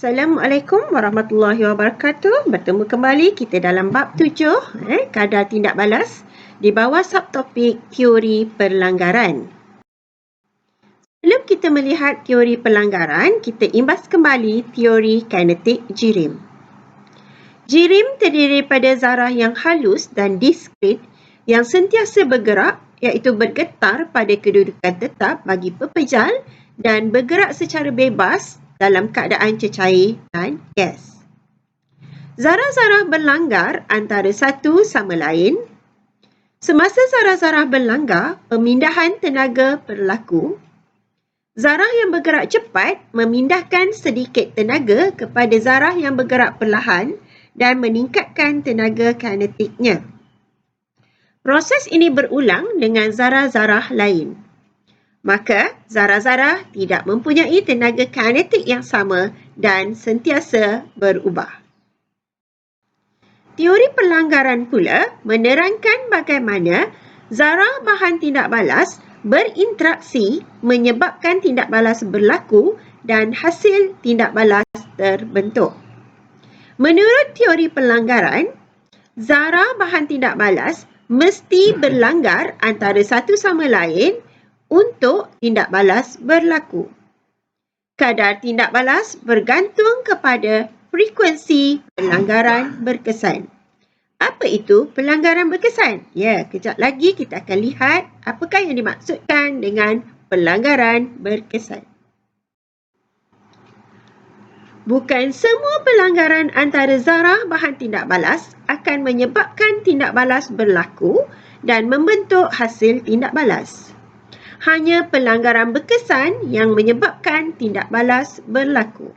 Assalamualaikum warahmatullahi wabarakatuh. Bertemu kembali kita dalam bab 7, kadar tindak balas di bawah subtopik teori pelanggaran. Sebelum kita melihat teori pelanggaran, kita imbas kembali teori kinetik jirim. Jirim terdiri daripada zarah yang halus dan diskrit yang sentiasa bergerak, iaitu bergetar pada kedudukan tetap bagi pepejal dan bergerak secara bebas dalam keadaan cecair dan gas. Zarah-zarah berlanggar antara satu sama lain. Semasa zarah-zarah berlanggar, pemindahan tenaga berlaku. Zarah yang bergerak cepat memindahkan sedikit tenaga kepada zarah yang bergerak perlahan dan meningkatkan tenaga kinetiknya. Proses ini berulang dengan zarah-zarah lain. Maka, zarah-zarah tidak mempunyai tenaga kinetik yang sama dan sentiasa berubah. Teori pelanggaran pula menerangkan bagaimana zarah bahan tindak balas berinteraksi menyebabkan tindak balas berlaku dan hasil tindak balas terbentuk. Menurut teori pelanggaran, zarah bahan tindak balas mesti berlanggar antara satu sama lain untuk tindak balas berlaku. Kadar tindak balas bergantung kepada frekuensi pelanggaran berkesan. Apa itu pelanggaran berkesan? Ya, kejap lagi kita akan lihat apakah yang dimaksudkan dengan pelanggaran berkesan. Bukan semua pelanggaran antara zarah bahan tindak balas akan menyebabkan tindak balas berlaku dan membentuk hasil tindak balas. Hanya pelanggaran berkesan yang menyebabkan tindak balas berlaku.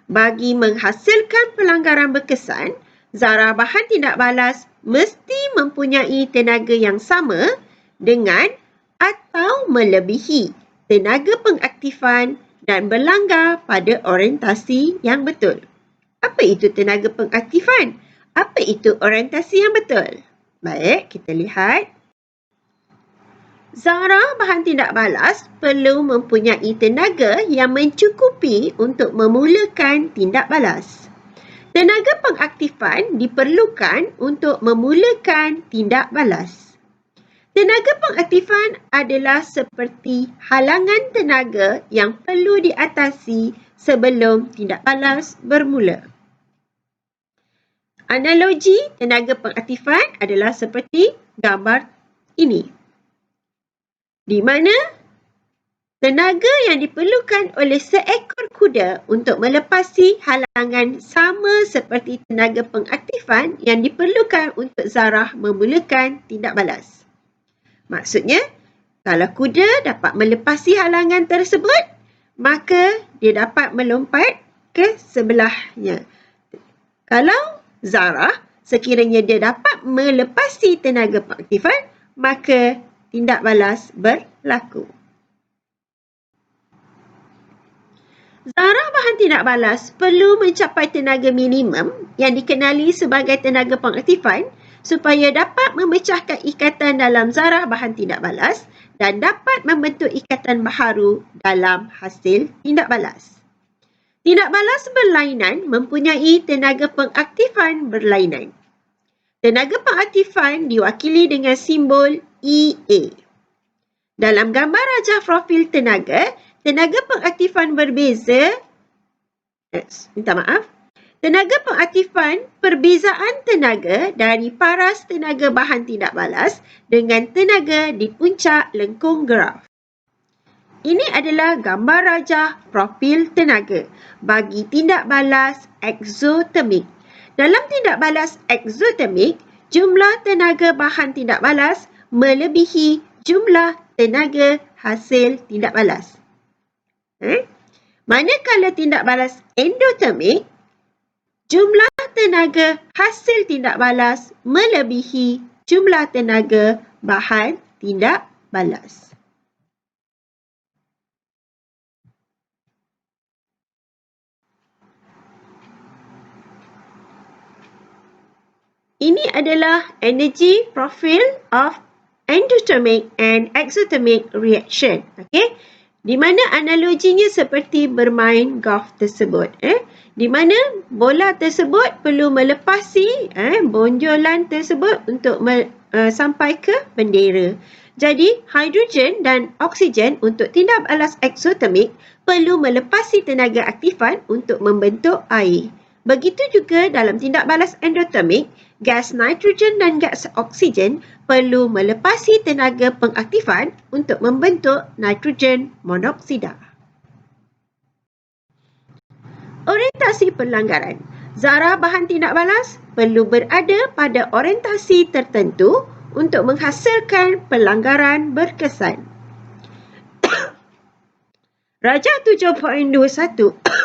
Bagi menghasilkan pelanggaran berkesan, zarah bahan tindak balas mesti mempunyai tenaga yang sama dengan atau melebihi tenaga pengaktifan dan berlanggar pada orientasi yang betul. Apa itu tenaga pengaktifan? Apa itu orientasi yang betul? Baik, kita lihat. Zarah bahan tindak balas perlu mempunyai tenaga yang mencukupi untuk memulakan tindak balas. Tenaga pengaktifan diperlukan untuk memulakan tindak balas. Tenaga pengaktifan adalah seperti halangan tenaga yang perlu diatasi sebelum tindak balas bermula. Analogi tenaga pengaktifan adalah seperti gambar ini, di mana tenaga yang diperlukan oleh seekor kuda untuk melepasi halangan sama seperti tenaga pengaktifan yang diperlukan untuk zarah memulakan tindak balas. Maksudnya, kalau kuda dapat melepasi halangan tersebut, maka dia dapat melompat ke sebelahnya. Kalau zarah sekiranya dia dapat melepasi tenaga pengaktifan, maka tindak balas berlaku. Zarah bahan tindak balas perlu mencapai tenaga minimum yang dikenali sebagai tenaga pengaktifan supaya dapat memecahkan ikatan dalam zarah bahan tindak balas dan dapat membentuk ikatan baharu dalam hasil tindak balas. Tindak balas berlainan mempunyai tenaga pengaktifan berlainan. Tenaga pengaktifan diwakili dengan simbol EA. Dalam gambar rajah profil tenaga, tenaga pengaktifan berbeza. Tenaga pengaktifan perbezaan tenaga dari paras tenaga bahan tindak balas dengan tenaga di puncak lengkung graf. Ini adalah gambar rajah profil tenaga bagi tindak balas eksotermik. Dalam tindak balas eksotermik, jumlah tenaga bahan tindak balas melebihi jumlah tenaga hasil tindak balas. Manakala tindak balas endotermik, jumlah tenaga hasil tindak balas melebihi jumlah tenaga bahan tindak balas. Ini adalah energy profile of endothermic and exothermic reaction. Okay? Di mana analoginya seperti bermain golf tersebut. Di mana bola tersebut perlu melepasi bonjolan tersebut untuk sampai ke bendera. Jadi, hidrogen dan oksigen untuk tindak balas eksotermik perlu melepasi tenaga aktifan untuk membentuk air. Begitu juga dalam tindak balas endotermik, gas nitrogen dan gas oksigen perlu melepasi tenaga pengaktifan untuk membentuk nitrogen monoksida. Orientasi pelanggaran. Zarah bahan tindak balas perlu berada pada orientasi tertentu untuk menghasilkan pelanggaran berkesan. Rajah 7.21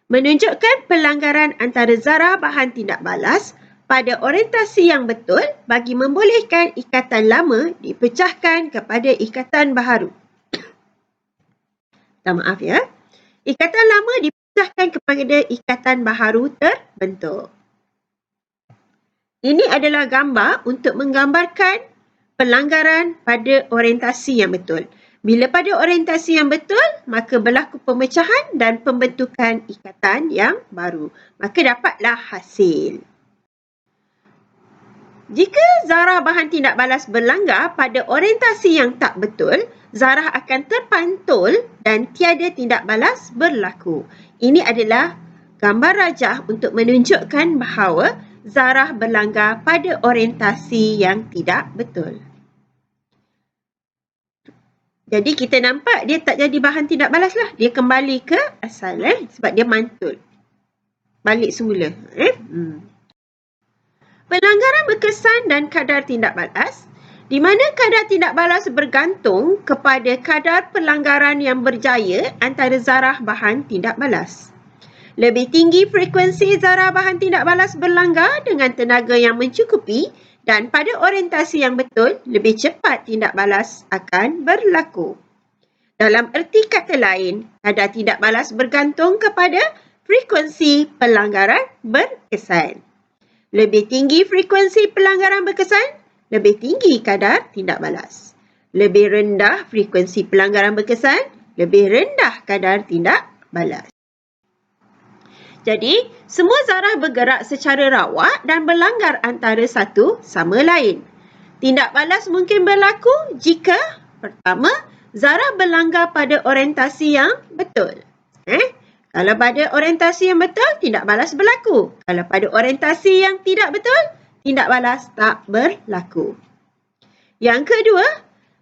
menunjukkan pelanggaran antara zarah bahan tindak balas pada orientasi yang betul bagi membolehkan ikatan lama dipecahkan kepada ikatan baharu. Maaf ya. Ikatan lama dipecahkan kepada ikatan baharu terbentuk. Ini adalah gambar untuk menggambarkan pelanggaran pada orientasi yang betul. Bila pada orientasi yang betul, maka berlaku pemecahan dan pembentukan ikatan yang baru. Maka dapatlah hasil. Jika zarah bahan tindak balas berlanggar pada orientasi yang tak betul, zarah akan terpantul dan tiada tindak balas berlaku. Ini adalah gambar rajah untuk menunjukkan bahawa zarah berlanggar pada orientasi yang tidak betul. Jadi kita nampak dia tak jadi bahan tindak balas lah. Dia kembali ke asal sebab dia mantul. Balik semula. Pelanggaran berkesan dan kadar tindak balas, di mana kadar tindak balas bergantung kepada kadar pelanggaran yang berjaya antara zarah bahan tindak balas. Lebih tinggi frekuensi zarah bahan tindak balas berlanggar dengan tenaga yang mencukupi dan pada orientasi yang betul, lebih cepat tindak balas akan berlaku. Dalam erti kata lain, kadar tindak balas bergantung kepada frekuensi pelanggaran berkesan. Lebih tinggi frekuensi pelanggaran berkesan, lebih tinggi kadar tindak balas. Lebih rendah frekuensi pelanggaran berkesan, lebih rendah kadar tindak balas. Jadi, semua zarah bergerak secara rawak dan berlanggar antara satu sama lain. Tindak balas mungkin berlaku jika, pertama, zarah berlanggar pada orientasi yang betul. Kalau pada orientasi yang betul, tindak balas berlaku. Kalau pada orientasi yang tidak betul, tindak balas tak berlaku. Yang kedua,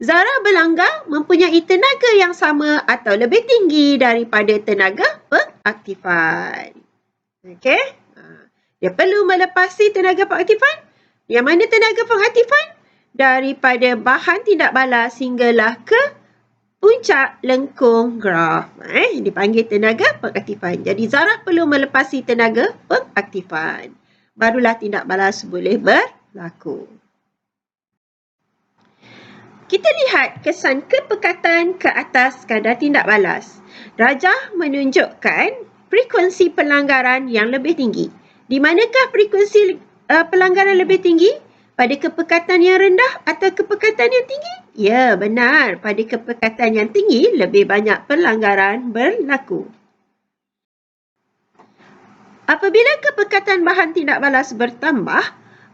zarah berlanggar mempunyai tenaga yang sama atau lebih tinggi daripada tenaga pengaktifan. Okey. Dia perlu melepasi tenaga pengaktifan. Yang mana tenaga pengaktifan? Daripada bahan tindak balas hinggalah ke puncak lengkung graf. Dipanggil tenaga pengaktifan. Jadi zarah perlu melepasi tenaga pengaktifan. Barulah tindak balas boleh berlaku. Kita lihat kesan kepekatan ke atas kadar tindak balas. Rajah menunjukkan frekuensi pelanggaran yang lebih tinggi. Di manakah frekuensi pelanggaran lebih tinggi? Pada kepekatan yang rendah atau kepekatan yang tinggi? Ya, benar. Pada kepekatan yang tinggi, lebih banyak pelanggaran berlaku. Apabila kepekatan bahan tindak balas bertambah,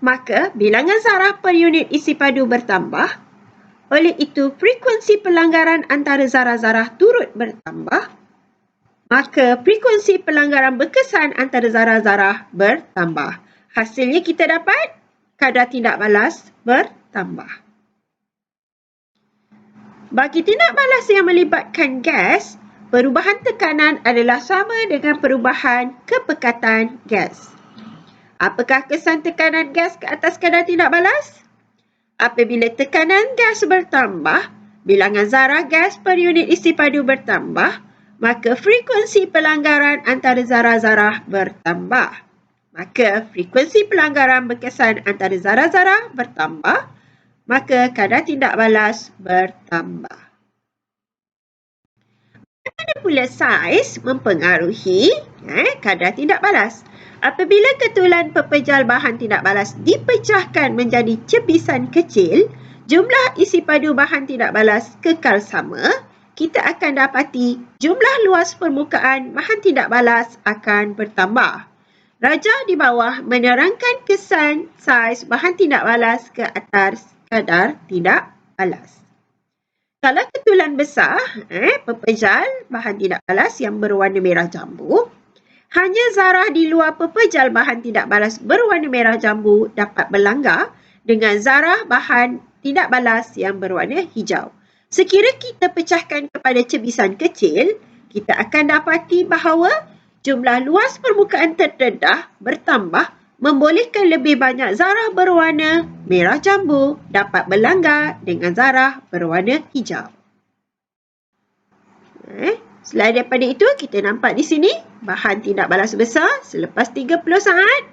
maka bilangan zarah per unit isi padu bertambah. Oleh itu, frekuensi pelanggaran antara zarah-zarah turut bertambah. Maka frekuensi pelanggaran berkesan antara zarah-zarah bertambah. Hasilnya kita dapat kadar tindak balas bertambah. Bagi tindak balas yang melibatkan gas, perubahan tekanan adalah sama dengan perubahan kepekatan gas. Apakah kesan tekanan gas ke atas kadar tindak balas? Apabila tekanan gas bertambah, bilangan zarah gas per unit isi padu bertambah, maka frekuensi pelanggaran antara zarah-zarah bertambah. Maka frekuensi pelanggaran berkesan antara zarah-zarah bertambah, maka kadar tindak balas bertambah. Bagaimana pula saiz mempengaruhi kadar tindak balas? Apabila ketulan pepejal bahan tindak balas dipecahkan menjadi cebisan kecil, jumlah isi padu bahan tindak balas kekal sama kita akan dapati jumlah luas permukaan bahan tindak balas akan bertambah. Rajah di bawah menerangkan kesan saiz bahan tindak balas ke atas kadar tindak balas. Kalau ketulan besar, pepejal bahan tindak balas yang berwarna merah jambu, hanya zarah di luar pepejal bahan tindak balas berwarna merah jambu dapat berlanggar dengan zarah bahan tindak balas yang berwarna hijau. Sekira kita pecahkan kepada cebisan kecil, kita akan dapati bahawa jumlah luas permukaan terdedah bertambah membolehkan lebih banyak zarah berwarna merah jambu dapat berlanggar dengan zarah berwarna hijau. Selain daripada itu, kita nampak di sini bahan tindak balas besar selepas 30 saat.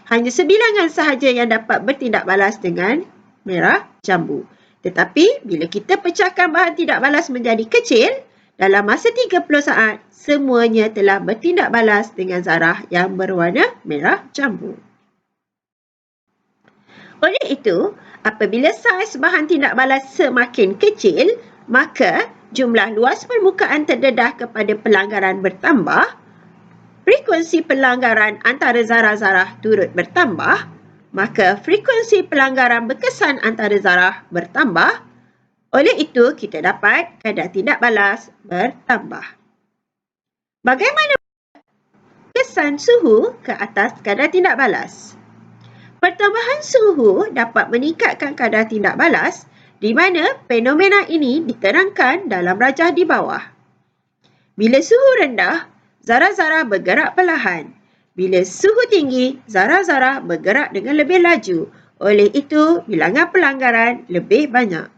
Hanya sebilangan sahaja yang dapat bertindak balas dengan merah jambu. Tetapi bila kita pecahkan bahan tindak balas menjadi kecil, dalam masa 30 saat, semuanya telah bertindak balas dengan zarah yang berwarna merah jambu. Oleh itu, apabila saiz bahan tindak balas semakin kecil, maka jumlah luas permukaan terdedah kepada pelanggaran bertambah, frekuensi pelanggaran antara zarah-zarah turut bertambah, maka frekuensi pelanggaran berkesan antara zarah bertambah. Oleh itu, kita dapat kadar tindak balas bertambah. Bagaimana kesan suhu ke atas kadar tindak balas? Pertambahan suhu dapat meningkatkan kadar tindak balas di mana fenomena ini diterangkan dalam rajah di bawah. Bila suhu rendah, zarah-zarah bergerak perlahan. Bila suhu tinggi, zarah-zarah bergerak dengan lebih laju. Oleh itu, bilangan pelanggaran lebih banyak.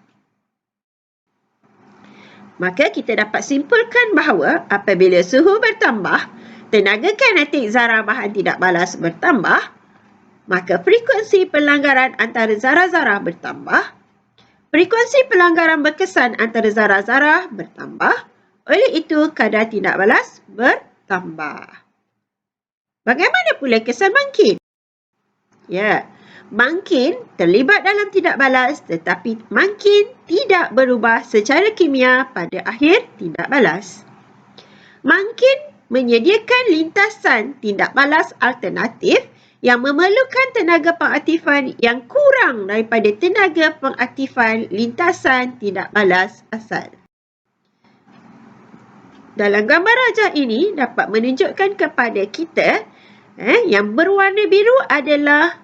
Maka kita dapat simpulkan bahawa apabila suhu bertambah, tenaga kinetik zarah bahan tindak balas bertambah, maka frekuensi pelanggaran antara zarah-zarah bertambah, frekuensi pelanggaran berkesan antara zarah-zarah bertambah, oleh itu kadar tindak balas bertambah. Bagaimana pula kesan mangkin? Ya, mangkin terlibat dalam tindak balas tetapi mangkin tidak berubah secara kimia pada akhir tindak balas. Mangkin menyediakan lintasan tindak balas alternatif yang memerlukan tenaga pengaktifan yang kurang daripada tenaga pengaktifan lintasan tindak balas asal. Dalam gambar rajah ini dapat menunjukkan kepada kita yang berwarna biru adalah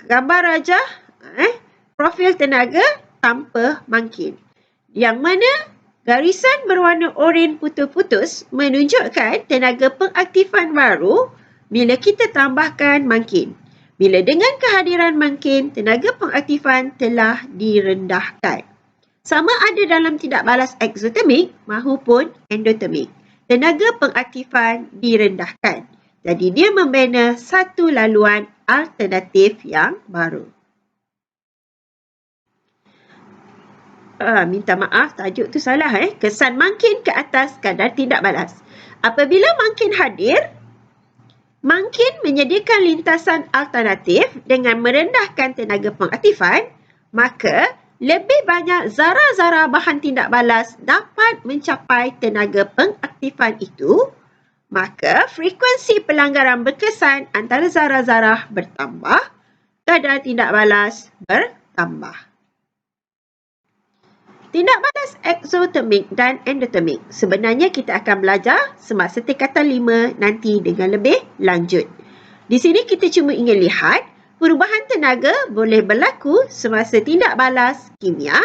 gambar rajah profil tenaga tanpa mangkin. Yang mana garisan berwarna oranye putus-putus menunjukkan tenaga pengaktifan baru bila kita tambahkan mangkin. Bila dengan kehadiran mangkin, tenaga pengaktifan telah direndahkan. Sama ada dalam tindak balas eksotermik maupun endotermik. Tenaga pengaktifan direndahkan. Jadi dia membina satu laluan alternatif yang baru. Minta maaf, tajuk tu salah. Kesan mangkin ke atas kadar tindak balas. Apabila mangkin hadir, mangkin menyediakan lintasan alternatif dengan merendahkan tenaga pengaktifan, maka lebih banyak zarah-zarah bahan tindak balas dapat mencapai tenaga pengaktifan itu, maka frekuensi pelanggaran berkesan antara zarah-zarah bertambah, kadar tindak balas bertambah. Tindak balas eksotermik dan endotermik. Sebenarnya kita akan belajar semasa tingkatan 5 nanti dengan lebih lanjut. Di sini kita cuma ingin lihat perubahan tenaga boleh berlaku semasa tindak balas kimia.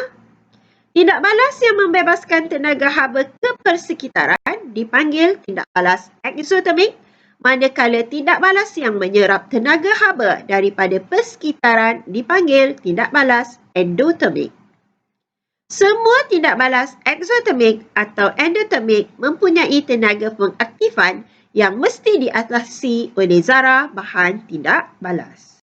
Tindak balas yang membebaskan tenaga haba ke persekitaran dipanggil tindak balas eksotermik, manakala tindak balas yang menyerap tenaga haba daripada persekitaran dipanggil tindak balas endotermik. Semua tindak balas eksotermik atau endotermik mempunyai tenaga pengaktifan yang mesti diatasi oleh zarah bahan tindak balas.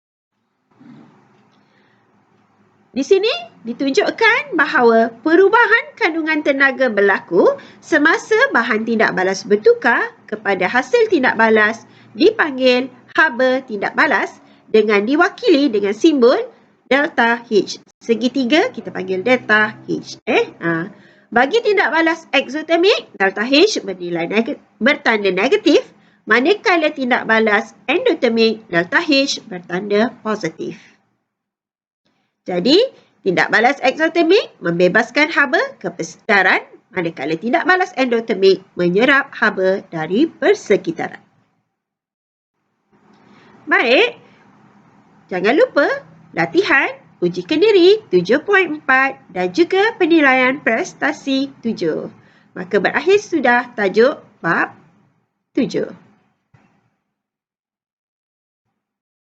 Di sini ditunjukkan bahawa perubahan kandungan tenaga berlaku semasa bahan tindak balas bertukar kepada hasil tindak balas dipanggil haba tindak balas dengan diwakili dengan simbol delta H. Segitiga kita panggil delta H. Bagi tindak balas eksotermik, delta H bertanda negatif, manakala tindak balas endotermik, delta H bertanda positif. Jadi, tindak balas eksotermik membebaskan haba ke persekitaran, manakala tindak balas endotermik menyerap haba dari persekitaran. Baik, jangan lupa latihan uji kendiri 7.4 dan juga penilaian prestasi 7. Maka berakhir sudah tajuk bab 7.